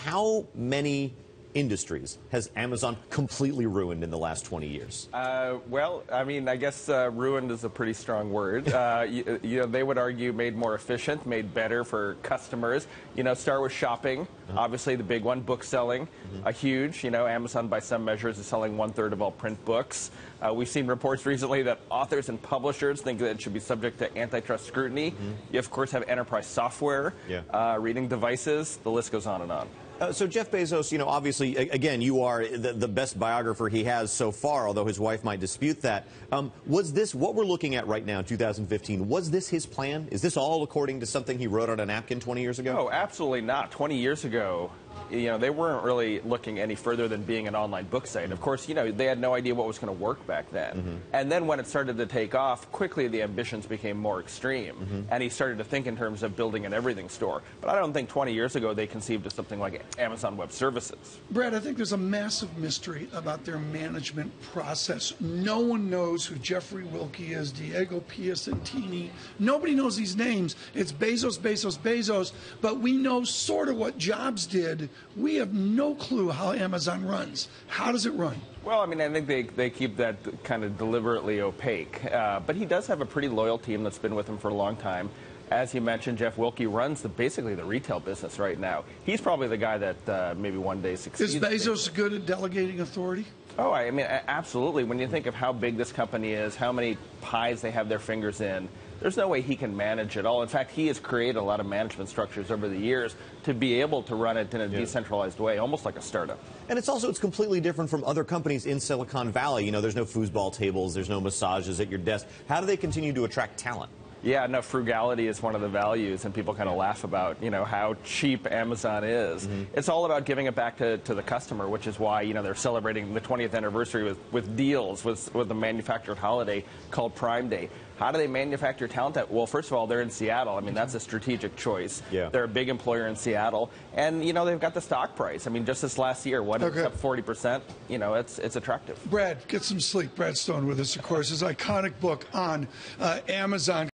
How many industries has Amazon completely ruined in the last 20 years? Well, I mean, I guess ruined is a pretty strong word. They would argue made more efficient, made better for customers. Start with shopping, obviously the big one, book selling, a huge, Amazon by some measures is selling 1/3 of all print books. We've seen reports recently that authors and publishers think that it should be subject to antitrust scrutiny. You, of course, have enterprise software, reading devices, the list goes on and on. So Jeff Bezos, obviously, again, you are the best biographer he has so far, although his wife might dispute that. Was this, what we're looking at right now, 2015, was this his plan? Is this all according to something he wrote on a napkin 20 years ago? No, absolutely not. 20 years ago, they weren't really looking any further than being an online book site. Of course, they had no idea what was going to work back then. And then when it started to take off, quickly the ambitions became more extreme. And he started to think in terms of building an everything store. But I don't think 20 years ago they conceived of something like Amazon Web Services. Brad, I think there's a massive mystery about their management process. No one knows who Jeffrey Wilke is, Diego Piacentini. Nobody knows these names. It's Bezos, Bezos, Bezos. But we know sort of what Jobs did. We have no clue how Amazon runs. How does it run? Well, I mean, I think they keep that kind of deliberately opaque. But he does have a pretty loyal team that's been with him for a long time. As you mentioned, Jeff Wilke runs basically the retail business right now. He's probably the guy that maybe one day succeeds. Is Bezos good at delegating authority? Oh, I mean, absolutely. When you think of how big this company is, how many pies they have their fingers in, there's no way he can manage it all. In fact, he has created a lot of management structures over the years to be able to run it in a decentralized way, almost like a startup. And it's completely different from other companies in Silicon Valley. There's no foosball tables, there's no massages at your desk. How do they continue to attract talent? Yeah, no, frugality is one of the values, and people kind of laugh about, how cheap Amazon is. It's all about giving it back to the customer, which is why, they're celebrating the 20th anniversary with deals, with a manufactured holiday called Prime Day. How do they manufacture talent? Well, first of all, they're in Seattle. I mean, that's a strategic choice. Yeah. They're a big employer in Seattle. And, they've got the stock price. I mean, just this last year, it's up 40%. It's attractive. Brad, get some sleep. Brad Stone with us, of course, his iconic book on Amazon.